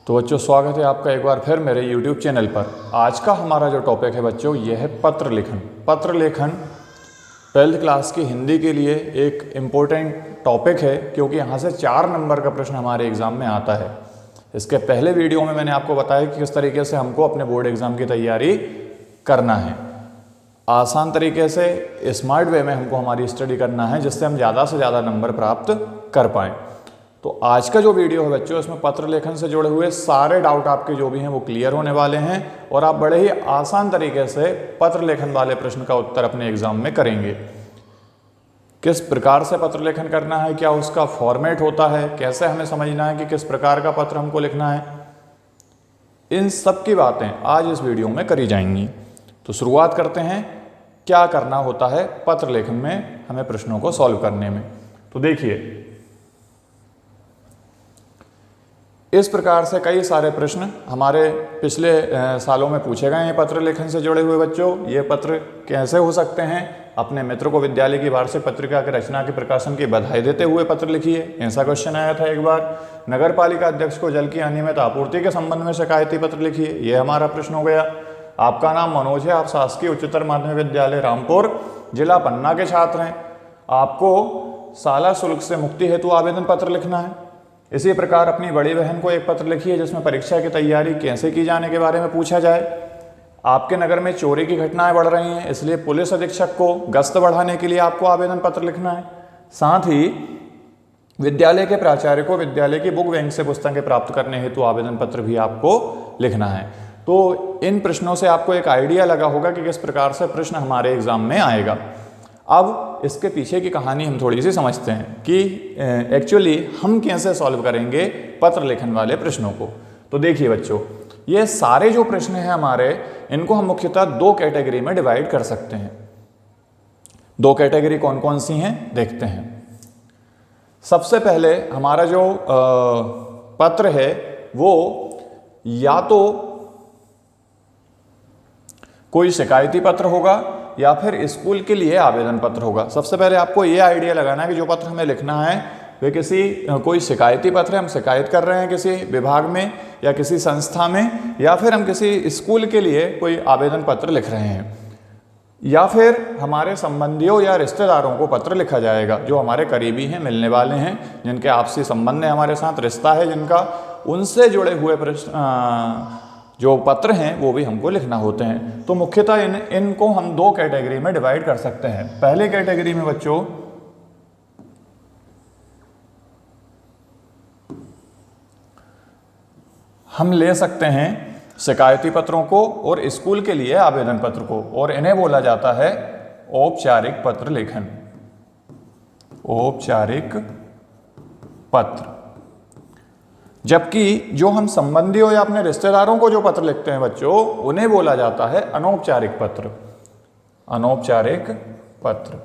तो बच्चों स्वागत है आपका एक बार फिर मेरे YouTube चैनल पर। आज का हमारा जो टॉपिक है बच्चों यह है पत्र लेखन। पत्र लेखन 12th क्लास की हिंदी के लिए एक इम्पोर्टेंट टॉपिक है क्योंकि यहाँ से 4 नंबर का प्रश्न हमारे एग्ज़ाम में आता है। इसके पहले वीडियो में मैंने आपको बताया कि किस तरीके से हमको अपने बोर्ड एग्ज़ाम की तैयारी करना है। आसान तरीके से स्मार्ट वे में हमको हमारी स्टडी करना है जिससे हम ज़्यादा से ज़्यादा नंबर प्राप्त कर पाएँ। तो आज का जो वीडियो है बच्चों इसमें पत्र लेखन से जुड़े हुए सारे डाउट आपके जो भी हैं वो क्लियर होने वाले हैं और आप बड़े ही आसान तरीके से पत्र लेखन वाले प्रश्न का उत्तर अपने एग्जाम में करेंगे। किस प्रकार से पत्र लेखन करना है, क्या उसका फॉर्मेट होता है, कैसे हमें समझना है कि किस प्रकार का पत्र हमको लिखना है, इन सब की बातें आज इस वीडियो में करी जाएंगी। तो शुरुआत करते हैं क्या करना होता है पत्र लेखन में हमें प्रश्नों को सॉल्व करने में। तो देखिए इस प्रकार से कई सारे प्रश्न हमारे पिछले सालों में पूछे गए हैं पत्र लेखन से जुड़े हुए। बच्चों ये पत्र कैसे हो सकते हैं? अपने मित्र को विद्यालय की वार्षिक पत्रिका की रचना के प्रकाशन की बधाई देते हुए पत्र लिखिए, ऐसा क्वेश्चन आया था एक बार। नगर पालिका अध्यक्ष को जल की अनियमित आपूर्ति के संबंध में शिकायती पत्र लिखिए, ये हमारा प्रश्न हो गया। आपका नाम मनोज है, आप शासकीय उच्चतर माध्यमिक विद्यालय रामपुर जिला पन्ना के छात्र हैं, आपको शाला शुल्क से मुक्ति हेतु आवेदन पत्र लिखना है। इसी प्रकार अपनी बड़ी बहन को एक पत्र लिखिए जिसमें परीक्षा की तैयारी कैसे की जाने के बारे में पूछा जाए। आपके नगर में चोरी की घटनाएं बढ़ रही हैं इसलिए पुलिस अधीक्षक को गश्त बढ़ाने के लिए आपको आवेदन पत्र लिखना है। साथ ही विद्यालय के प्राचार्य को विद्यालय की बुक बैंक से पुस्तकें प्राप्त करने हेतु आवेदन पत्र भी आपको लिखना है। तो इन प्रश्नों से आपको एक आइडिया लगा होगा कि किस प्रकार से प्रश्न हमारे एग्जाम में आएगा। अब इसके पीछे की कहानी हम थोड़ी सी समझते हैं कि एक्चुअली हम कैसे सॉल्व करेंगे पत्र लेखन वाले प्रश्नों को। तो देखिए बच्चों ये सारे जो प्रश्न हैं हमारे इनको हम मुख्यतः 2 कैटेगरी में डिवाइड कर सकते हैं। 2 कैटेगरी कौन कौन सी हैं देखते हैं। सबसे पहले हमारा जो पत्र है वो या तो कोई शिकायती पत्र होगा या फिर स्कूल के लिए आवेदन पत्र होगा। सबसे पहले आपको ये आइडिया लगाना है कि जो पत्र हमें लिखना है वे कोई शिकायती पत्र है, हम शिकायत कर रहे हैं किसी विभाग में या किसी संस्था में, या फिर हम किसी स्कूल के लिए कोई आवेदन पत्र लिख रहे हैं, या फिर हमारे संबंधियों या रिश्तेदारों को पत्र लिखा जाएगा जो हमारे करीबी हैं, मिलने वाले हैं, जिनके आपसी संबंध है, हमारे साथ रिश्ता है जिनका, उनसे जुड़े हुए प्रश्न जो पत्र हैं वो भी हमको लिखना होते हैं। तो मुख्यतः इनको हम 2 कैटेगरी में डिवाइड कर सकते हैं। पहले कैटेगरी में बच्चों हम ले सकते हैं शिकायती पत्रों को और स्कूल के लिए आवेदन पत्र को, और इन्हें बोला जाता है औपचारिक पत्र लेखन। औपचारिक पत्र। जबकि जो हम संबंधियों या अपने रिश्तेदारों को जो पत्र लिखते हैं बच्चों उन्हें बोला जाता है अनौपचारिक पत्र। अनौपचारिक पत्र।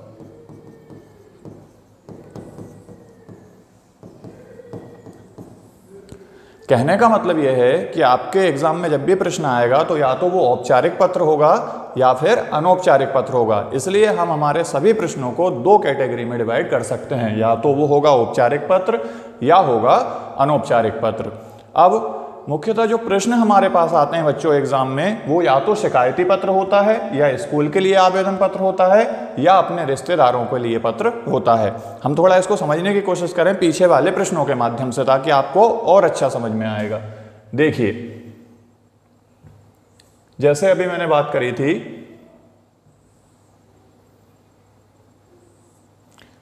कहने का मतलब यह है कि आपके एग्जाम में जब भी प्रश्न आएगा तो या तो वो औपचारिक पत्र होगा या फिर अनौपचारिक पत्र होगा। इसलिए हम हमारे सभी प्रश्नों को 2 कैटेगरी में डिवाइड कर सकते हैं, या तो वो होगा औपचारिक पत्र या होगा अनौपचारिक पत्र। अब मुख्यतः जो प्रश्न हमारे पास आते हैं बच्चों एग्जाम में वो या तो शिकायती पत्र होता है, या स्कूल के लिए आवेदन पत्र होता है, या अपने रिश्तेदारों के लिए पत्र होता है। हम थोड़ा इसको समझने की कोशिश करें पीछे वाले प्रश्नों के माध्यम से ताकि आपको और अच्छा समझ में आएगा। देखिए जैसे अभी मैंने बात करी थी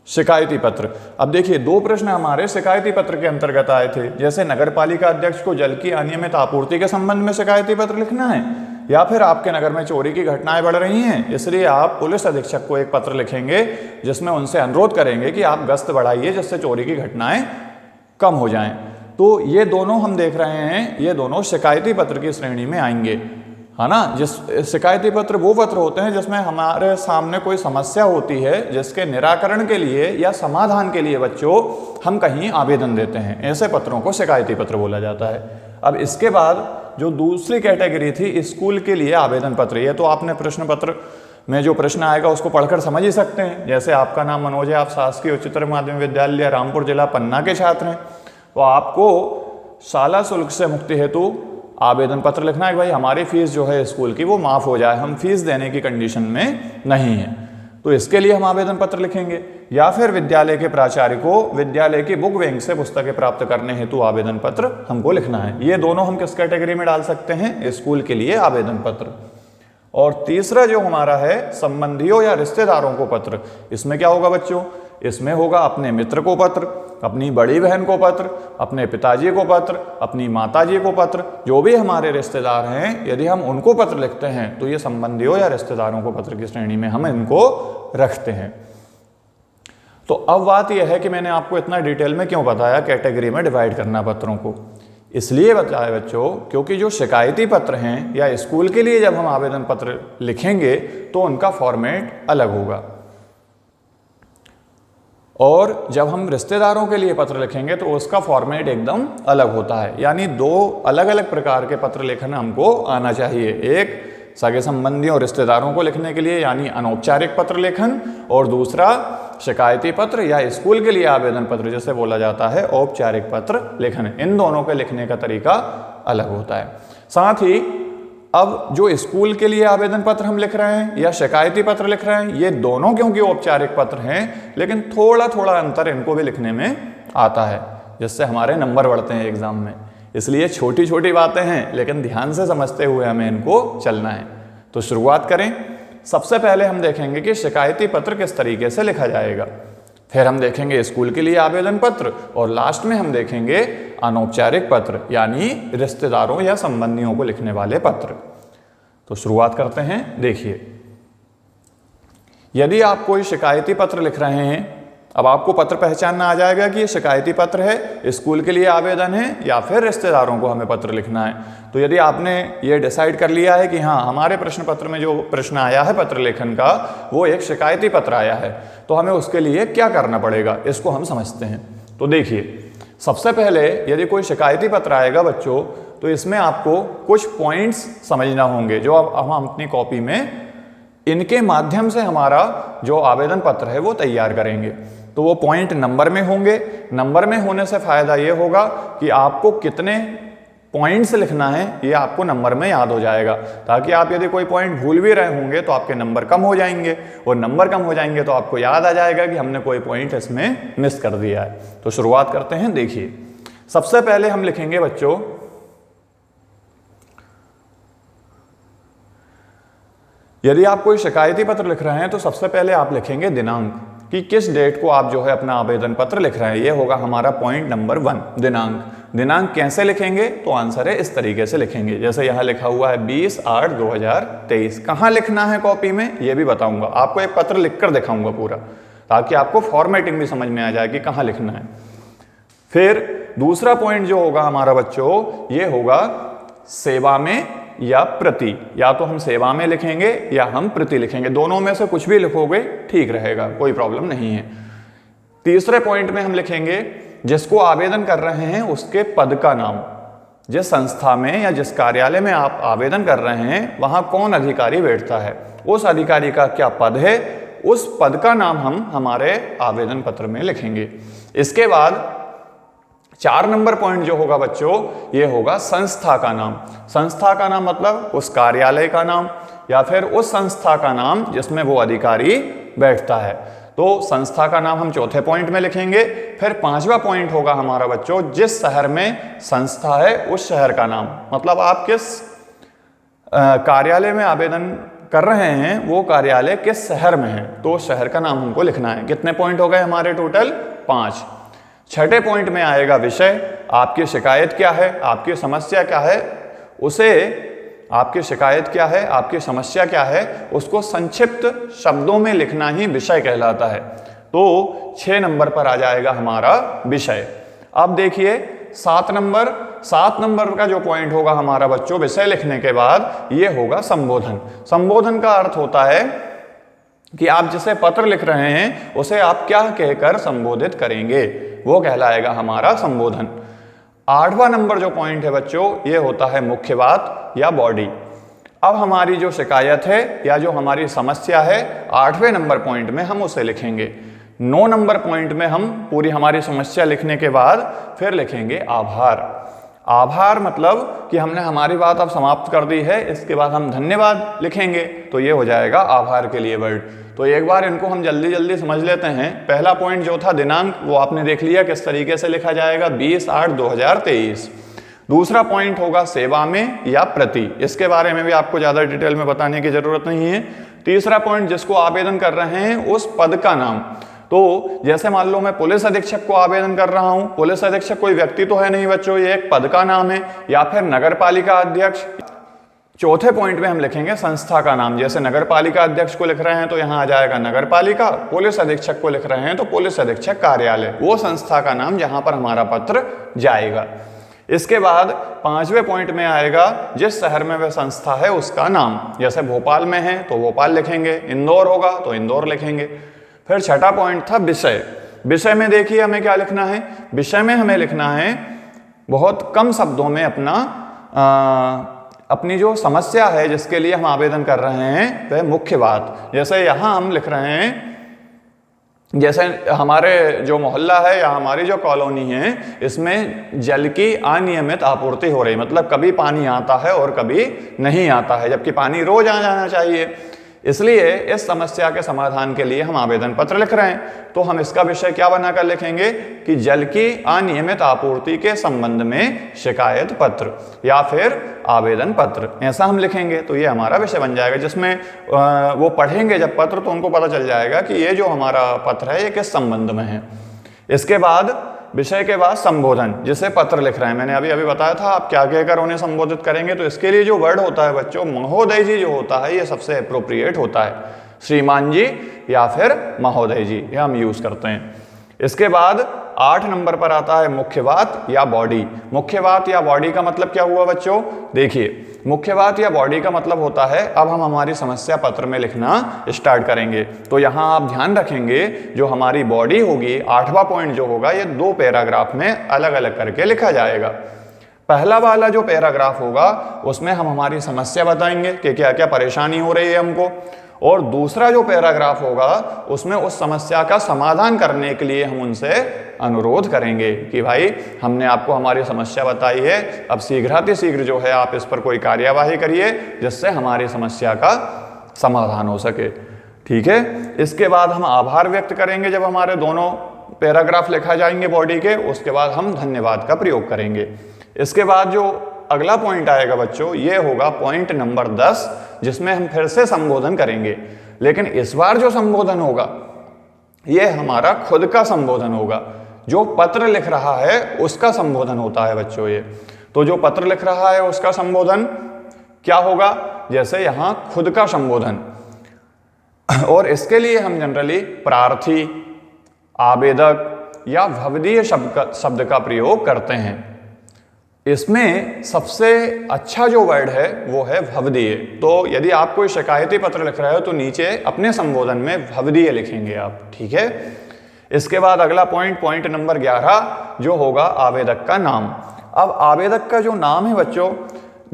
शिकायती पत्र। अब देखिए 2 प्रश्न हमारे शिकायती पत्र के अंतर्गत आए थे, जैसे नगर पालिका अध्यक्ष को जल की अनियमित आपूर्ति के संबंध में शिकायती पत्र लिखना है, या फिर आपके नगर में चोरी की घटनाएं बढ़ रही हैं इसलिए आप पुलिस अधीक्षक को एक पत्र लिखेंगे जिसमें उनसे अनुरोध करेंगे कि आप गश्त बढ़ाइए जिससे चोरी की घटनाएं कम हो जाएं। तो ये दोनों हम देख रहे हैं, ये दोनों शिकायती पत्र की श्रेणी में आएंगे, है ना। जिस शिकायती पत्र वो पत्र होते हैं जिसमें हमारे सामने कोई समस्या होती है जिसके निराकरण के लिए या समाधान के लिए बच्चों हम कहीं आवेदन देते हैं, ऐसे पत्रों को शिकायती पत्र बोला जाता है। अब इसके बाद जो दूसरी कैटेगरी थी स्कूल के लिए आवेदन पत्र, ये तो आपने प्रश्न पत्र में जो प्रश्न आएगा उसको पढ़कर समझ ही सकते हैं। जैसे आपका नाम मनोज है, आप शासकीय उच्चतर माध्यमिक विद्यालय रामपुर जिला पन्ना के छात्र हैं, तो आपको शाला शुल्क से मुक्ति हेतु आवेदन पत्र लिखना है कि भाई हमारी फीस जो है स्कूल की वो माफ़ हो जाए, हम फीस देने की कंडीशन में नहीं है, तो इसके लिए हम आवेदन पत्र लिखेंगे। या फिर विद्यालय के प्राचार्य को विद्यालय की बुक बैंक से पुस्तकें प्राप्त करने हेतु आवेदन पत्र हमको लिखना है। ये दोनों हम किस कैटेगरी में डाल सकते हैं? स्कूल के लिए आवेदन पत्र। और तीसरा जो हमारा है संबंधियों या रिश्तेदारों को पत्र, इसमें क्या होगा बच्चों? इसमें होगा अपने मित्र को पत्र, अपनी बड़ी बहन को पत्र, अपने पिताजी को पत्र, अपनी माताजी को पत्र, जो भी हमारे रिश्तेदार हैं यदि हम उनको पत्र लिखते हैं तो ये संबंधियों या रिश्तेदारों को पत्र की श्रेणी में हम इनको रखते हैं। तो अब बात यह है कि मैंने आपको इतना डिटेल में क्यों बताया कैटेगरी में डिवाइड करना पत्रों को? इसलिए बताया बच्चों क्योंकि जो शिकायती पत्र हैं या स्कूल के लिए जब हम आवेदन पत्र लिखेंगे तो उनका फॉर्मेट अलग होगा, और जब हम रिश्तेदारों के लिए पत्र लिखेंगे तो उसका फॉर्मेट एकदम अलग होता है। यानी दो अलग अलग प्रकार के पत्र लेखन हमको आना चाहिए। एक सगे संबंधियों और रिश्तेदारों को लिखने के लिए यानी अनौपचारिक पत्र लेखन, और दूसरा शिकायती पत्र या स्कूल के लिए आवेदन पत्र जिसे बोला जाता है औपचारिक पत्र लेखन। इन दोनों के लिखने का तरीका अलग होता है। साथ ही अब जो स्कूल के लिए आवेदन पत्र हम लिख रहे हैं या शिकायती पत्र लिख रहे हैं, ये दोनों क्योंकि औपचारिक पत्र हैं, लेकिन थोड़ा थोड़ा अंतर इनको भी लिखने में आता है, जिससे हमारे नंबर बढ़ते हैं एग्जाम में। इसलिए छोटी छोटी बातें हैं लेकिन ध्यान से समझते हुए हमें इनको चलना है। तो शुरुआत करें। सबसे पहले हम देखेंगे कि शिकायती पत्र किस तरीके से लिखा जाएगा, फिर हम देखेंगे स्कूल के लिए आवेदन पत्र, और लास्ट में हम देखेंगे अनौपचारिक पत्र यानी रिश्तेदारों या संबंधियों को लिखने वाले पत्र। तो शुरुआत करते हैं। देखिए, यदि आप कोई शिकायती पत्र लिख रहे हैं, अब आपको पत्र पहचानना आ जाएगा कि ये शिकायती पत्र है, स्कूल के लिए आवेदन है या फिर रिश्तेदारों को हमें पत्र लिखना है। तो यदि आपने ये डिसाइड कर लिया है कि हाँ हमारे प्रश्न पत्र में जो प्रश्न आया है पत्र लेखन का वो एक शिकायती पत्र आया है, तो हमें उसके लिए क्या करना पड़ेगा इसको हम समझते हैं। तो देखिए, सबसे पहले यदि कोई शिकायती पत्र आएगा बच्चों, तो इसमें आपको कुछ पॉइंट्स समझना होंगे जो अब हम अपनी कॉपी में इनके माध्यम से हमारा जो आवेदन पत्र है वो तैयार करेंगे। तो वो पॉइंट नंबर में होंगे। नंबर में होने से फायदा ये होगा कि आपको कितने पॉइंट्स लिखना है ये आपको नंबर में याद हो जाएगा, ताकि आप यदि कोई पॉइंट भूल भी रहे होंगे तो आपके नंबर कम हो जाएंगे, और नंबर कम हो जाएंगे तो आपको याद आ जाएगा कि हमने कोई पॉइंट इसमें मिस कर दिया है। तो शुरुआत करते हैं। देखिए, सबसे पहले हम लिखेंगे बच्चों, यदि आप कोई शिकायती पत्र लिख रहे हैं तो सबसे पहले आप लिखेंगे दिनांक, कि किस डेट को आप जो है अपना आवेदन पत्र लिख रहे हैं। ये होगा हमारा पॉइंट नंबर 1, दिनांक। दिनांक कैसे लिखेंगे? तो आंसर है इस तरीके से लिखेंगे, जैसे यहाँ लिखा हुआ है 20/8/2023। कहाँ लिखना है कॉपी में ये भी बताऊंगा, आपको एक पत्र लिखकर दिखाऊंगा पूरा, ताकि आपको फॉर्मेटिंग भी समझ में आ जाए कि कहाँ लिखना है। फिर दूसरा पॉइंट जो होगा हमारा बच्चों, ये होगा सेवा में या प्रति। या तो हम सेवा में लिखेंगे या हम प्रति लिखेंगे, दोनों में से कुछ भी लिखोगे ठीक रहेगा, कोई प्रॉब्लम नहीं है। तीसरे पॉइंट में हम लिखेंगे जिसको आवेदन कर रहे हैं उसके पद का नाम। जिस संस्था में या जिस कार्यालय में आप आवेदन कर रहे हैं वहां कौन अधिकारी बैठता है, उस अधिकारी का क्या पद है, उस पद का नाम हम हमारे आवेदन पत्र में लिखेंगे। इसके बाद 4 नंबर पॉइंट जो होगा बच्चों, ये होगा संस्था का नाम। संस्था का नाम मतलब उस कार्यालय का नाम या फिर उस संस्था का नाम जिसमें वो अधिकारी बैठता है। तो संस्था का नाम हम चौथे पॉइंट में लिखेंगे। फिर 5वां पॉइंट होगा हमारा बच्चों, जिस शहर में संस्था है उस शहर का नाम, मतलब आप किस कार्यालय में आवेदन कर रहे हैं वो कार्यालय किस शहर में है, तो शहर का नाम हमको लिखना है। कितने पॉइंट हो गए हमारे टोटल? 5। छठे पॉइंट में आएगा विषय, आपकी शिकायत क्या है, आपकी समस्या क्या है, उसे आपकी शिकायत क्या है, आपकी समस्या क्या है, उसको संक्षिप्त शब्दों में लिखना ही विषय कहलाता है। तो 6 नंबर पर आ जाएगा हमारा विषय। अब देखिए 7 नंबर का जो पॉइंट होगा हमारा बच्चों विषय लिखने के बाद, ये होगा संबोधन। संबोधन का अर्थ होता है कि आप जिसे पत्र लिख रहे हैं उसे आप क्या कहकर संबोधित करेंगे, वो कहलाएगा हमारा संबोधन। 8वां नंबर जो पॉइंट है बच्चों, ये होता है मुख्य बात या बॉडी। अब हमारी जो शिकायत है या जो हमारी समस्या है 8वें नंबर पॉइंट में हम उसे लिखेंगे। 9 नंबर पॉइंट में हम पूरी हमारी समस्या लिखने के बाद फिर लिखेंगे आभार। आभार मतलब कि हमने हमारी बात अब समाप्त कर दी है, इसके बाद हम धन्यवाद लिखेंगे, तो ये हो जाएगा आभार के लिए वर्ड। तो एक बार इनको हम जल्दी जल्दी समझ लेते हैं। पहला पॉइंट जो था दिनांक, वो आपने देख लिया किस तरीके से लिखा जाएगा, 20/8/2023। दूसरा पॉइंट होगा सेवा में या प्रति, इसके बारे में भी आपको ज़्यादा डिटेल में बताने की जरूरत नहीं है। तीसरा पॉइंट, जिसको आवेदन कर रहे हैं उस पद का नाम। तो जैसे मान लो मैं पुलिस अधीक्षक को आवेदन कर रहा हूं, पुलिस अधीक्षक कोई व्यक्ति तो है नहीं बच्चों, ये एक पद का नाम है, या फिर नगर पालिका अध्यक्ष। चौथे पॉइंट में हम लिखेंगे संस्था का नाम, जैसे नगर पालिका अध्यक्ष को लिख रहे हैं तो यहाँ आ जाएगा नगर पालिका, पुलिस अधीक्षक को लिख रहे हैं तो पुलिस अधीक्षक कार्यालय, वो संस्था का नाम जहां पर हमारा पत्र जाएगा। इसके बाद पांचवें पॉइंट में आएगा जिस शहर में वह संस्था है उसका नाम, जैसे भोपाल में है तो भोपाल लिखेंगे, इंदौर होगा तो इंदौर लिखेंगे। फिर छठा पॉइंट था विषय। विषय में देखिए हमें क्या लिखना है, विषय में हमें लिखना है बहुत कम शब्दों में अपनी जो समस्या है जिसके लिए हम आवेदन कर रहे हैं वह मुख्य बात। जैसे यहाँ हम लिख रहे हैं, जैसे हमारे जो मोहल्ला है या हमारी जो कॉलोनी है इसमें जल की अनियमित आपूर्ति हो रही, मतलब कभी पानी आता है और कभी नहीं आता है, जबकि पानी रोज आ जाना चाहिए। इसलिए इस समस्या के समाधान के लिए हम आवेदन पत्र लिख रहे हैं। तो हम इसका विषय क्या बनाकर लिखेंगे कि जल की अनियमित आपूर्ति के संबंध में शिकायत पत्र या फिर आवेदन पत्र, ऐसा हम लिखेंगे। तो ये हमारा विषय बन जाएगा, जिसमें वो पढ़ेंगे जब पत्र तो उनको पता चल जाएगा कि ये जो हमारा पत्र है ये किस संबंध में है। इसके बाद विषय के बाद संबोधन, जिसे पत्र लिख रहे हैं, मैंने अभी बताया था आप क्या कहकर उन्हें संबोधित करेंगे। तो इसके लिए जो वर्ड होता है बच्चों, महोदय जी जो होता है ये सबसे अप्रोप्रिएट होता है, श्रीमान जी या फिर महोदय जी, ये हम यूज करते हैं। इसके बाद 8 नंबर पर आता है मुख्य बात या बॉडी। मुख्य बात या बॉडी का मतलब क्या हुआ बच्चों, देखिए मुख्य बात या बॉडी का मतलब होता है अब हम हमारी समस्या पत्र में लिखना स्टार्ट करेंगे। तो यहाँ आप ध्यान रखेंगे जो हमारी बॉडी होगी, 8वां पॉइंट जो होगा ये 2 पैराग्राफ में अलग अलग करके लिखा जाएगा। पहला वाला जो पैराग्राफ होगा उसमें हम हमारी समस्या बताएंगे कि क्या क्या परेशानी हो रही है हमको, और दूसरा जो पैराग्राफ होगा उसमें उस समस्या का समाधान करने के लिए हम उनसे अनुरोध करेंगे कि भाई हमने आपको हमारी समस्या बताई है, अब शीघ्र जो है आप इस पर कोई कार्यवाही करिए जिससे हमारी समस्या का समाधान हो सके। ठीक है, इसके बाद हम आभार व्यक्त करेंगे जब हमारे दोनों पैराग्राफ लिखा जाएंगे बॉडी के, उसके बाद हम धन्यवाद का प्रयोग करेंगे। इसके बाद जो अगला पॉइंट आएगा बच्चों ये होगा पॉइंट नंबर 10, जिसमें हम फिर से संबोधन करेंगे, लेकिन इस बार जो संबोधन होगा ये हमारा खुद का संबोधन होगा, जो पत्र लिख रहा है उसका संबोधन होता है बच्चों ये। तो जो पत्र लिख रहा है उसका संबोधन क्या होगा, जैसे यहां खुद का संबोधन, और इसके लिए हम जनरली प्रार्थी, आवेदक या भवदीय शब्द का प्रयोग करते हैं। इसमें सबसे अच्छा जो वर्ड है वो है भवदीय। तो यदि आप कोई शिकायती पत्र लिख रहे हो तो नीचे अपने संबोधन में भवदीय लिखेंगे आप, ठीक है। इसके बाद अगला पॉइंट नंबर 11 जो होगा आवेदक का नाम। अब आवेदक का जो नाम है बच्चों,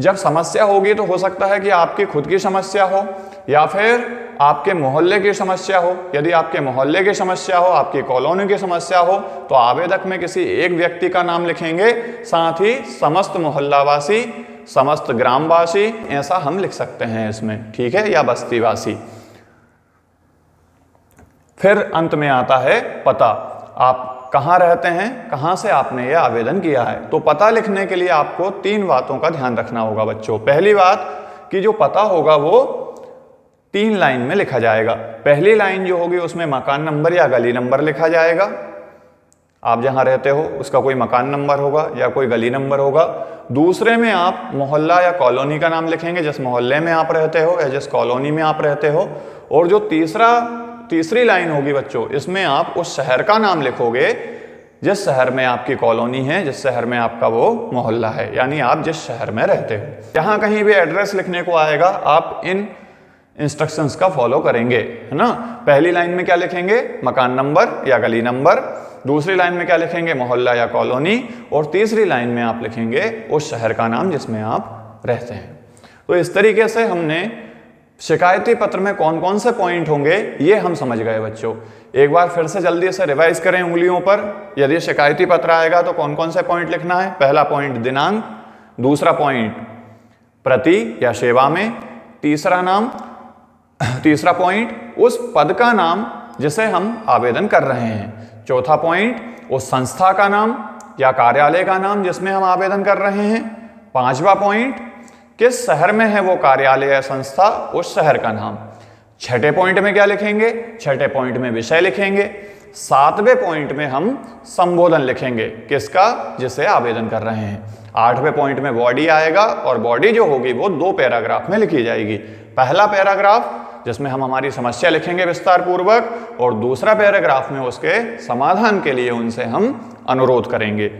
जब समस्या होगी तो हो सकता है कि आपकी खुद की समस्या हो या फिर आपके मोहल्ले की समस्या हो। यदि आपके मोहल्ले की समस्या हो, आपकी कॉलोनी की समस्या हो, तो आवेदक में किसी एक व्यक्ति का नाम लिखेंगे, साथ ही समस्त मोहल्लावासी, समस्त ग्रामवासी, ऐसा हम लिख सकते हैं इसमें, ठीक है, या बस्तीवासी। फिर अंत में आता है पता, आप कहाँ रहते हैं, कहाँ से आपने यह आवेदन किया है। तो पता लिखने के लिए आपको 3 बातों का ध्यान रखना होगा बच्चों। पहली बात कि जो पता होगा वो 3 लाइन में लिखा जाएगा। पहली लाइन जो होगी उसमें मकान नंबर या गली नंबर लिखा जाएगा, आप जहाँ रहते हो उसका कोई मकान नंबर होगा या कोई गली नंबर होगा। दूसरे में आप मोहल्ला या कॉलोनी का नाम लिखेंगे, जिस मोहल्ले में आप रहते हो या जिस कॉलोनी में आप रहते हो। और जो तीसरी लाइन होगी बच्चों, इसमें आप उस शहर का नाम लिखोगे जिस शहर में आपकी कॉलोनी है, जिस शहर में आपका वो मोहल्ला है, यानी आप जिस शहर में रहते हो। जहाँ कहीं भी एड्रेस लिखने को आएगा आप इन इंस्ट्रक्शंस का फॉलो करेंगे, है ना। पहली लाइन में क्या लिखेंगे, मकान नंबर या गली नंबर। दूसरी लाइन में क्या लिखेंगे, मोहल्ला या कॉलोनी। और तीसरी लाइन में आप लिखेंगे उस शहर का नाम जिसमें आप रहते हैं। तो इस तरीके से हमने शिकायती पत्र में कौन कौन से पॉइंट होंगे ये हम समझ गए बच्चों। एक बार फिर से जल्दी से रिवाइज करें उंगलियों पर। यदि शिकायती पत्र आएगा तो कौन कौन से पॉइंट लिखना है। पहला पॉइंट दिनांक, दूसरा पॉइंट प्रति या सेवा में, तीसरा पॉइंट उस पद का नाम जिसे हम आवेदन कर रहे हैं, चौथा पॉइंट उस संस्था का नाम या कार्यालय का नाम जिसमें हम आवेदन कर रहे हैं, पांचवा पॉइंट किस शहर में है वो कार्यालय या संस्था, उस शहर का नाम। छठे पॉइंट में क्या लिखेंगे, छठे पॉइंट में विषय लिखेंगे। सातवें पॉइंट में हम संबोधन लिखेंगे, किसका, जिसे आवेदन कर रहे हैं। आठवें पॉइंट में बॉडी आएगा और बॉडी जो होगी वो 2 पैराग्राफ में लिखी जाएगी। पहला पैराग्राफ जिसमें हम हमारी समस्या लिखेंगे विस्तार पूर्वक, और दूसरा पैराग्राफ में उसके समाधान के लिए उनसे हम अनुरोध करेंगे।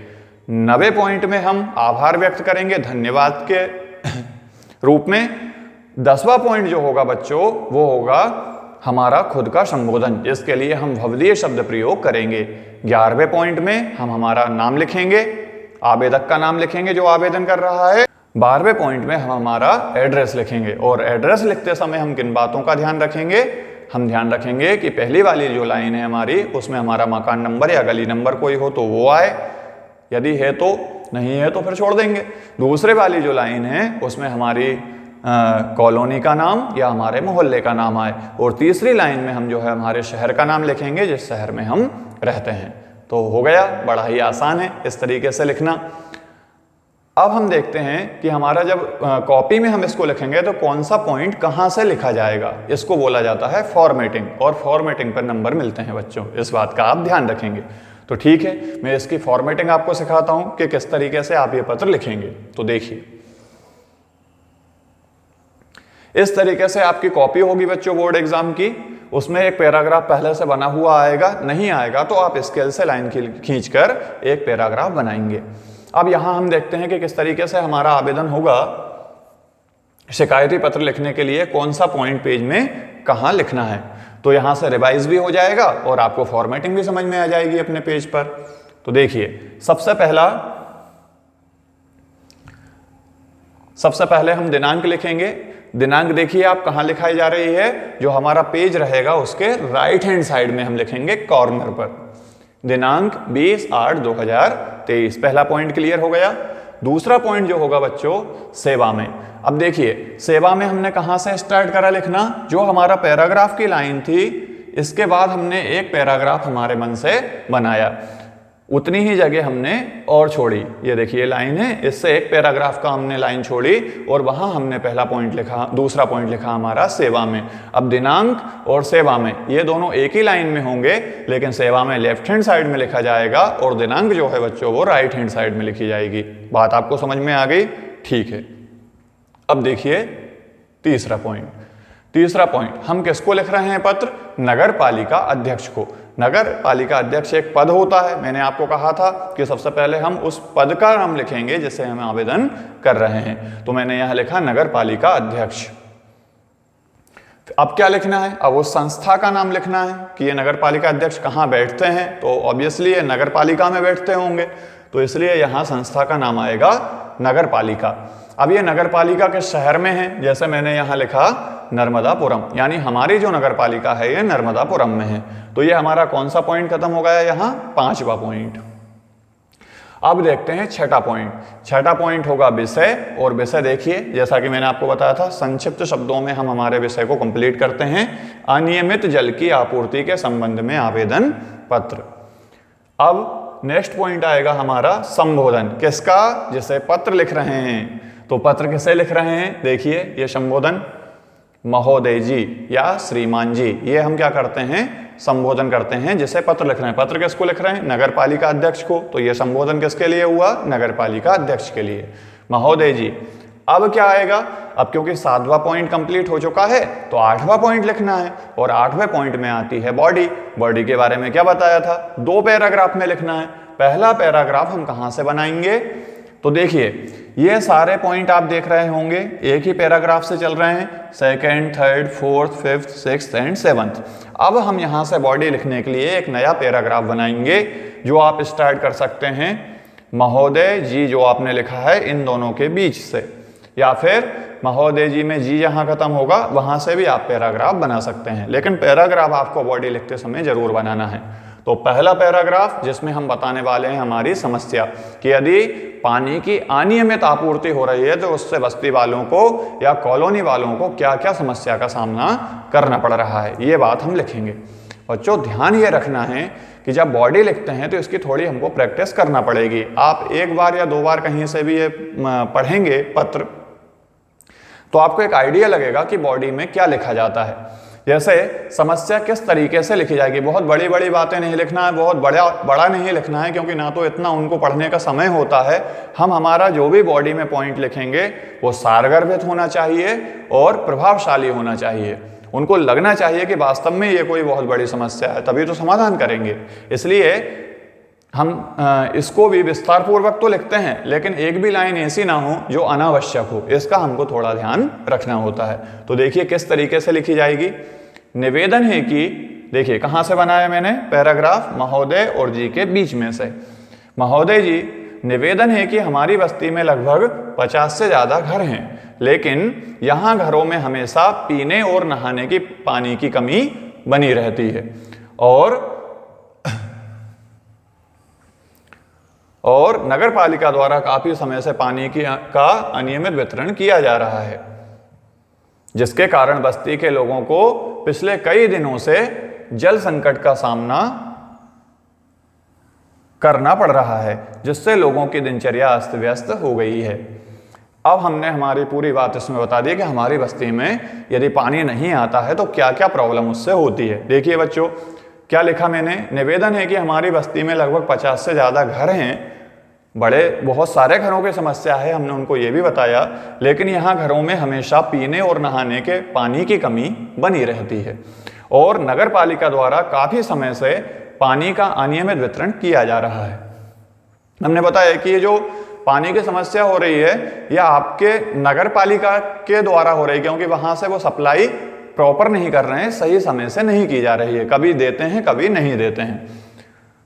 90 पॉइंट में हम आभार व्यक्त करेंगे धन्यवाद के रूप में। 10वां पॉइंट जो होगा बच्चों वो होगा हमारा खुद का संबोधन, जिसके लिए हम भवदीय शब्द प्रयोग करेंगे। 11वें पॉइंट में हम हमारा नाम लिखेंगे, आवेदक का नाम लिखेंगे जो आवेदन कर रहा है। 12वें पॉइंट में हम हमारा एड्रेस लिखेंगे, और एड्रेस लिखते समय हम किन बातों का ध्यान रखेंगे, हम ध्यान रखेंगे कि पहली वाली जो लाइन है हमारी उसमें हमारा मकान नंबर या गली नंबर कोई हो तो वो आए, यदि है तो, नहीं है तो फिर छोड़ देंगे। दूसरे वाली जो लाइन है उसमें हमारी कॉलोनी का नाम या हमारे मोहल्ले का नाम आए, और तीसरी लाइन में हम जो है हमारे शहर का नाम लिखेंगे जिस शहर में हम रहते हैं। तो हो गया, बड़ा ही आसान है इस तरीके से लिखना। अब हम देखते हैं कि हमारा जब कॉपी में हम इसको लिखेंगे तो कौन सा पॉइंट कहाँ से लिखा जाएगा। इसको बोला जाता है फॉर्मेटिंग, और फॉर्मेटिंग पर नंबर मिलते हैं बच्चों, इस बात का आप ध्यान रखेंगे। तो ठीक है, मैं इसकी फॉर्मेटिंग आपको सिखाता हूं कि किस तरीके से आप ये पत्र लिखेंगे। तो देखिए, इस तरीके से आपकी कॉपी होगी बच्चों बोर्ड एग्जाम की। उसमें एक पैराग्राफ पहले से बना हुआ आएगा, नहीं आएगा तो आप स्केल से लाइन खींचकर एक पैराग्राफ बनाएंगे। अब यहां हम देखते हैं कि किस तरीके से हमारा आवेदन होगा। शिकायती पत्र लिखने के लिए कौन सा पॉइंट पेज में कहां लिखना है, तो यहां से रिवाइज भी हो जाएगा और आपको फॉर्मेटिंग भी समझ में आ जाएगी अपने पेज पर। तो देखिए, सबसे पहले हम दिनांक लिखेंगे। दिनांक देखिए आप कहां लिखाई जा रही है, जो हमारा पेज रहेगा उसके राइट हैंड साइड में हम लिखेंगे कॉर्नर पर। दिनांक 20/8/2023, पहला पॉइंट क्लियर हो गया। दूसरा पॉइंट जो होगा बच्चों सेवा में। अब देखिए, सेवा में हमने कहां से स्टार्ट करा लिखना, जो हमारा पैराग्राफ की लाइन थी इसके बाद हमने एक पैराग्राफ हमारे मन से बनाया, उतनी ही जगह हमने और छोड़ी। ये देखिए लाइन है, इससे एक पैराग्राफ का हमने लाइन छोड़ी और वहां हमने पहला पॉइंट लिखा, दूसरा पॉइंट लिखा हमारा सेवा में। अब दिनांक और सेवा में ये दोनों एक ही लाइन में होंगे, लेकिन सेवा में लेफ्ट हैंड साइड में लिखा जाएगा और दिनांक जो है बच्चों वो राइट हैंड साइड में लिखी जाएगी। बात आपको समझ में आ गई? ठीक है। अब देखिए तीसरा पॉइंट हम किसको लिख रहे हैं पत्र? नगर पालिका अध्यक्ष को। नगर पालिका अध्यक्ष एक पद होता है, मैंने आपको कहा था कि सबसे पहले हम उस पद का नाम लिखेंगे जिसे हम आवेदन कर रहे हैं। तो मैंने यहां लिखा नगर पालिका अध्यक्ष। अब क्या लिखना है? अब उस संस्था का नाम लिखना है कि ये नगर पालिका अध्यक्ष कहाँ बैठते हैं, तो ऑब्वियसली ये नगर पालिका में बैठते होंगे, तो इसलिए यहाँ संस्था का नाम आएगा नगर पालिका। अब ये नगर पालिका के शहर में है, जैसे मैंने यहाँ लिखा नर्मदापुरम, यानी हमारी जो नगर पालिका है ये नर्मदापुरम में है। तो ये हमारा कौन सा पॉइंट खत्म हो गया यहाँ? 5वां पॉइंट। अब देखते हैं छठा पॉइंट होगा विषय। और विषय देखिए, जैसा कि मैंने आपको बताया था, संक्षिप्त शब्दों में हम हमारे विषय को कंप्लीट करते हैं। अनियमित जल की आपूर्ति के संबंध में आवेदन पत्र। अब नेक्स्ट पॉइंट आएगा हमारा संबोधन। किसका? जिसे पत्र लिख रहे हैं। तो पत्र किसे लिख रहे हैं? देखिए ये संबोधन महोदय जी या श्रीमान जी, ये हम क्या करते हैं? संबोधन करते हैं जिसे पत्र लिख रहे हैं। पत्र किसको लिख रहे हैं? नगर पालिका अध्यक्ष को। तो ये संबोधन किसके लिए हुआ? नगर पालिका अध्यक्ष के लिए, महोदय जी। अब क्या आएगा? अब क्योंकि 7वां पॉइंट कंप्लीट हो चुका है तो 8वां पॉइंट लिखना है, और 8वें पॉइंट में आती है बॉडी। बॉडी के बारे में क्या बताया था? 2 पैराग्राफ में लिखना है। पहला पैराग्राफ हम कहां से बनाएंगे? तो देखिए ये सारे पॉइंट आप देख रहे होंगे एक ही पैराग्राफ से चल रहे हैं, 2nd, 3rd, 4th, 5th, 6th and 7th। अब हम यहां से बॉडी लिखने के लिए एक नया पैराग्राफ बनाएंगे, जो आप स्टार्ट कर सकते हैं महोदय जी जो आपने लिखा है इन दोनों के बीच से। या फिर महोदय जी में जी जहाँ खत्म होगा वहाँ से भी आप पैराग्राफ बना सकते हैं, लेकिन पैराग्राफ आपको बॉडी लिखते समय जरूर बनाना है। तो पहला पैराग्राफ जिसमें हम बताने वाले हैं हमारी समस्या कि यदि पानी की अनियमित आपूर्ति हो रही है तो उससे बस्ती वालों को या कॉलोनी वालों को क्या क्या समस्या का सामना करना पड़ रहा है, ये बात हम लिखेंगे। बच्चों ध्यान ये रखना है कि जब बॉडी लिखते हैं तो इसकी थोड़ी हमको प्रैक्टिस करना पड़ेगी। आप एक बार या 2 बार कहीं से भी ये पढ़ेंगे पत्र तो आपको एक आइडिया लगेगा कि बॉडी में क्या लिखा जाता है। जैसे समस्या किस तरीके से लिखी जाएगी, बहुत बड़ी बड़ी बातें नहीं लिखना है, बहुत बड़ा नहीं लिखना है, क्योंकि ना तो इतना उनको पढ़ने का समय होता है। हम हमारा जो भी बॉडी में पॉइंट लिखेंगे वो सारगर्भित होना चाहिए और प्रभावशाली होना चाहिए। उनको लगना चाहिए कि वास्तव में ये कोई बहुत बड़ी समस्या है, तभी तो समाधान करेंगे। इसलिए हम इसको भी विस्तार पूर्वक तो लिखते हैं, लेकिन एक भी लाइन ऐसी ना हो जो अनावश्यक हो, इसका हमको थोड़ा ध्यान रखना होता है। तो देखिए किस तरीके से लिखी जाएगी। निवेदन है कि, देखिए कहाँ से बनाया मैंने पैराग्राफ, महोदय और जी के बीच में से। महोदय जी, निवेदन है कि हमारी बस्ती में लगभग 50 से ज़्यादा घर हैं, लेकिन यहाँ घरों में हमेशा पीने और नहाने की पानी की कमी बनी रहती है और नगर पालिका द्वारा काफी समय से पानी का अनियमित वितरण किया जा रहा है, जिसके कारण बस्ती के लोगों को पिछले कई दिनों से जल संकट का सामना करना पड़ रहा है, जिससे लोगों की दिनचर्या अस्त व्यस्त हो गई है। अब हमने हमारी पूरी बात इसमें बता दी कि हमारी बस्ती में यदि पानी नहीं आता है तो क्या क्या प्रॉब्लम उससे होती है। देखिए बच्चों क्या लिखा मैंने, निवेदन है कि हमारी बस्ती में लगभग 50 से ज़्यादा घर हैं, बहुत सारे घरों की समस्या है, हमने उनको ये भी बताया, लेकिन यहाँ घरों में हमेशा पीने और नहाने के पानी की कमी बनी रहती है और नगर पालिका द्वारा काफ़ी समय से पानी का अनियमित वितरण किया जा रहा है। हमने बताया कि ये जो पानी की समस्या हो रही है यह आपके नगर पालिका के द्वारा हो रही है, क्योंकि वहाँ से वो सप्लाई प्रॉपर नहीं कर रहे हैं, सही समय से नहीं की जा रही है, कभी देते हैं कभी नहीं देते हैं,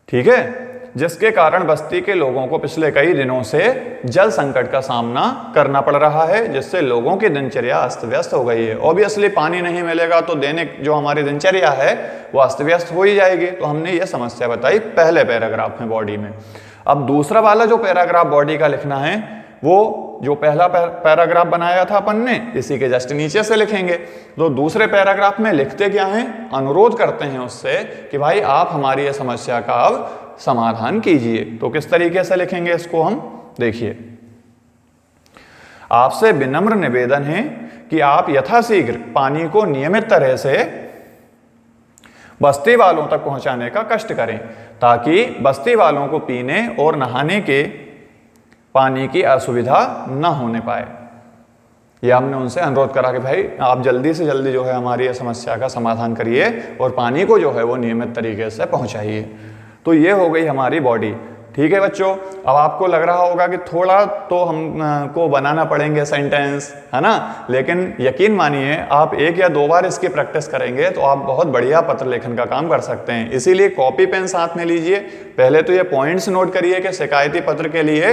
ठीक है, जिसके कारण बस्ती के लोगों को पिछले कई दिनों से जल संकट का सामना करना पड़ रहा है, जिससे लोगों की दिनचर्या अस्त व्यस्त हो गई है। ऑब्वियसली पानी नहीं मिलेगा तो दैनिक जो हमारी दिनचर्या है वो अस्त व्यस्त हो ही जाएगी। तो हमने ये समस्या बताई पहले पैराग्राफ में बॉडी में। अब दूसरा वाला जो पैराग्राफ बॉडी का लिखना है वो जो पहला पैराग्राफ बनाया था अपन ने इसी के जस्ट नीचे से लिखेंगे। तो दूसरे पैराग्राफ में लिखते क्या हैं, अनुरोध करते हैं उससे कि भाई आप हमारी ये समस्या का अब समाधान कीजिए। तो किस तरीके से लिखेंगे इसको हम देखिए, आपसे विनम्र निवेदन है कि आप यथाशीघ्र पानी को नियमित तरह से बस्ती वालों तक पहुंचाने का कष्ट करें, ताकि बस्ती वालों को पीने और नहाने के पानी की असुविधा न होने पाए। यह हमने उनसे अनुरोध करा कि भाई आप जल्दी से जल्दी जो है हमारी यह समस्या का समाधान करिए और पानी को जो है वो नियमित तरीके से पहुंचाइए। तो ये हो गई हमारी बॉडी, ठीक है बच्चों। अब आपको लग रहा होगा कि थोड़ा तो हम को बनाना पड़ेंगे सेंटेंस, है ना, लेकिन यकीन मानिए आप 1 या 2 बार इसकी प्रैक्टिस करेंगे तो आप बहुत बढ़िया पत्र लेखन का काम कर सकते हैं। इसीलिए कॉपी पेन साथ में लीजिए। पहले तो ये पॉइंट्स नोट करिए कि शिकायती पत्र के लिए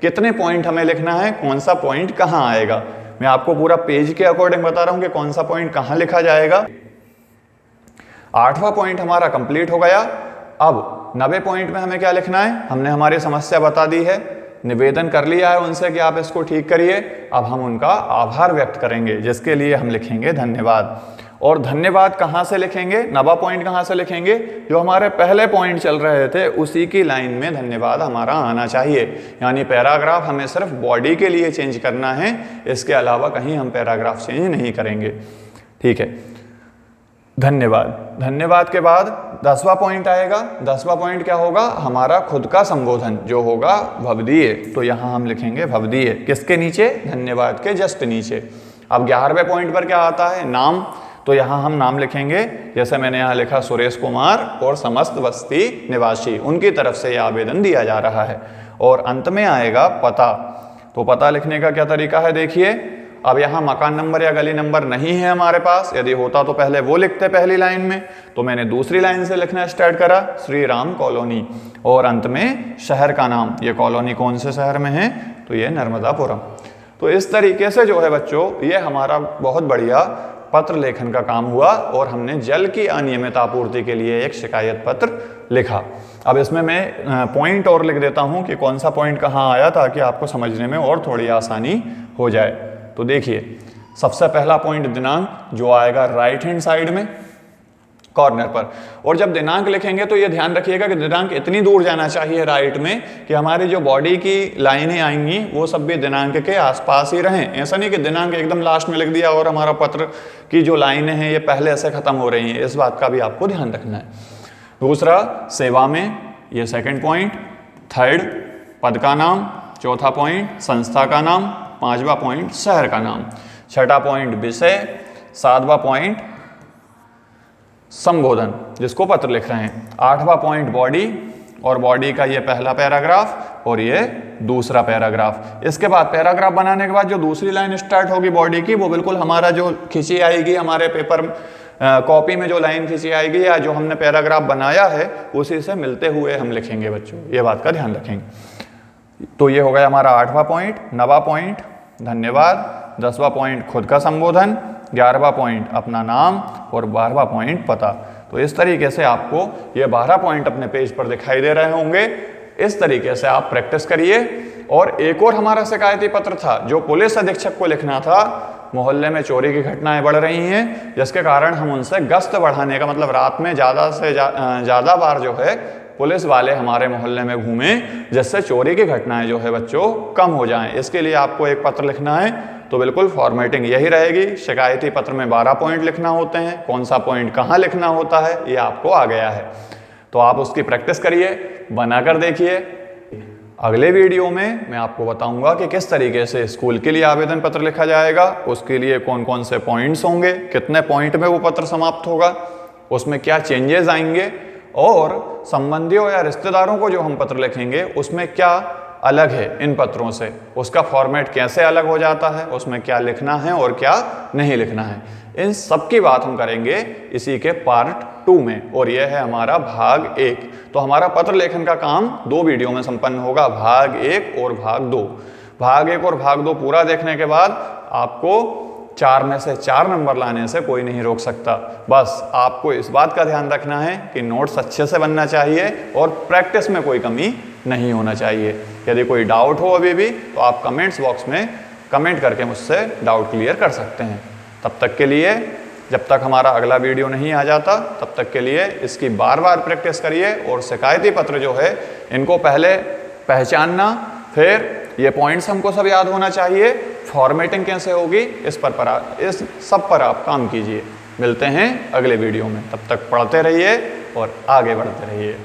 कितने पॉइंट हमें लिखना है, कौन सा पॉइंट कहाँ आएगा। मैं आपको पूरा पेज के अकॉर्डिंग बता रहा हूँ कि कौन सा पॉइंट कहाँ लिखा जाएगा। 8वां पॉइंट हमारा कंप्लीट हो गया। अब 90 पॉइंट में हमें क्या लिखना है, हमने हमारी समस्या बता दी है, निवेदन कर लिया है उनसे कि आप इसको ठीक करिए। अब हम उनका आभार व्यक्त करेंगे, जिसके लिए हम लिखेंगे धन्यवाद। और धन्यवाद कहाँ से लिखेंगे, 90 पॉइंट कहाँ से लिखेंगे, जो हमारे पहले पॉइंट चल रहे थे उसी की लाइन में धन्यवाद हमारा आना चाहिए। यानी पैराग्राफ हमें सिर्फ बॉडी के लिए चेंज करना है, इसके अलावा कहीं हम पैराग्राफ चेंज नहीं करेंगे, ठीक है। धन्यवाद, धन्यवाद के बाद 10वां पॉइंट आएगा। 10वां पॉइंट क्या होगा, हमारा खुद का संबोधन जो होगा भवदीय। तो यहाँ हम लिखेंगे भवदीय, किसके नीचे, धन्यवाद के जस्ट नीचे। अब 11वें पॉइंट पर क्या आता है, नाम। तो यहाँ हम नाम लिखेंगे, जैसे मैंने यहाँ लिखा सुरेश कुमार और समस्त बस्ती निवासी, उनकी तरफ से यह आवेदन दिया जा रहा है। और अंत में आएगा पता। तो पता लिखने का क्या तरीका है देखिए। अब यहाँ मकान नंबर या गली नंबर नहीं है हमारे पास, यदि होता तो पहले वो लिखते पहली लाइन में, तो मैंने दूसरी लाइन से लिखना स्टार्ट करा, श्री राम कॉलोनी, और अंत में शहर का नाम। ये कॉलोनी कौन से शहर में है, तो ये नर्मदापुरम। तो इस तरीके से जो है बच्चों, ये हमारा बहुत बढ़िया पत्र लेखन का काम हुआ और हमने जल की अनियमित आपूर्ति के लिए एक शिकायत पत्र लिखा। अब इसमें मैं पॉइंट और लिख देता हूं कि कौन सा पॉइंट कहाँ आया, ताकि आपको समझने में और थोड़ी आसानी हो जाए। तो देखिए, सबसे पहला पॉइंट दिनांक जो आएगा राइट हैंड साइड में कॉर्नर पर। और जब दिनांक लिखेंगे तो ये ध्यान रखिएगा कि दिनांक इतनी दूर जाना चाहिए राइट में कि हमारी जो बॉडी की लाइनें आएंगी वो सब भी दिनांक के आसपास ही रहें। ऐसा नहीं कि दिनांक एकदम लास्ट में लिख दिया और हमारा पत्र की जो लाइनें हैं ये पहले से खत्म हो रही हैं, इस बात का भी आपको ध्यान रखना है। दूसरा, सेवा में, ये सेकंड पॉइंट। थर्ड, पद का नाम। चौथा पॉइंट, संस्था का नाम। पांचवा पॉइंट, शहर का नाम। छठा पॉइंट, विषय। सातवां पॉइंट, संबोधन जिसको पत्र लिख रहे हैं। आठवां पॉइंट, बॉडी, और बॉडी का ये पहला पैराग्राफ और ये दूसरा पैराग्राफ। इसके बाद पैराग्राफ बनाने के बाद जो दूसरी लाइन स्टार्ट होगी बॉडी की, वो बिल्कुल हमारा जो खींची आएगी हमारे पेपर कॉपी में, जो लाइन खींची आएगी या जो हमने पैराग्राफ बनाया है उसी से मिलते हुए हम लिखेंगे बच्चों, ये बात का ध्यान रखेंगे। तो ये हो गया हमारा 8वां पॉइंट। 9वां पॉइंट, धन्यवाद। 10वां पॉइंट, खुद का संबोधन। 11वां पॉइंट, अपना नाम। और 12वां पॉइंट, पता। तो इस तरीके से आपको ये 12 पॉइंट अपने पेज पर दिखाई दे रहे होंगे। इस तरीके से आप प्रैक्टिस करिए। और एक और हमारा शिकायती पत्र था जो पुलिस अधीक्षक को लिखना था। मोहल्ले में चोरी की घटनाएं बढ़ रही हैं, जिसके कारण हम उनसे गश्त बढ़ाने का, मतलब रात में ज़्यादा से ज़्यादा बार जो है पुलिस वाले हमारे मोहल्ले में घूमें, जिससे चोरी की घटनाएं जो है बच्चों कम हो जाएं। इसके लिए आपको एक पत्र लिखना है। तो बिल्कुल फॉर्मेटिंग यही रहेगी। शिकायती पत्र में 12 पॉइंट लिखना होते हैं। कौन सा पॉइंट कहाँ लिखना होता है ये आपको आ गया है। तो आप उसकी प्रैक्टिस करिए, बनाकर देखिए। अगले वीडियो में मैं आपको बताऊंगा कि किस तरीके से स्कूल के लिए आवेदन पत्र लिखा जाएगा, उसके लिए कौन कौन से पॉइंट्स होंगे, कितने पॉइंट में वो पत्र समाप्त होगा, उसमें क्या चेंजेस आएंगे, और संबंधियों या रिश्तेदारों को जो हम पत्र लिखेंगे उसमें क्या अलग है इन पत्रों से, उसका फॉर्मेट कैसे अलग हो जाता है, उसमें क्या लिखना है और क्या नहीं लिखना है। इन सब की बात हम करेंगे इसी के पार्ट 2 में, और यह है हमारा भाग 1। तो हमारा पत्र लेखन का काम 2 वीडियो में संपन्न होगा, भाग 1 और भाग 2। भाग 1 और भाग 2 पूरा देखने के बाद आपको 4 में से 4 नंबर लाने से कोई नहीं रोक सकता। बस आपको इस बात का ध्यान रखना है कि नोट्स अच्छे से बनना चाहिए और प्रैक्टिस में कोई कमी नहीं होना चाहिए। यदि कोई डाउट हो अभी भी तो आप कमेंट्स बॉक्स में कमेंट करके मुझसे डाउट क्लियर कर सकते हैं। तब तक के लिए, जब तक हमारा अगला वीडियो नहीं आ जाता, तब तक के लिए इसकी बार बार प्रैक्टिस करिए। और शिकायती पत्र जो है इनको पहले पहचानना, फिर ये पॉइंट्स हमको सब याद होना चाहिए, फॉर्मेटिंग कैसे होगी इस सब पर आप काम कीजिए। मिलते हैं अगले वीडियो में, तब तक पढ़ते रहिए और आगे बढ़ते रहिए।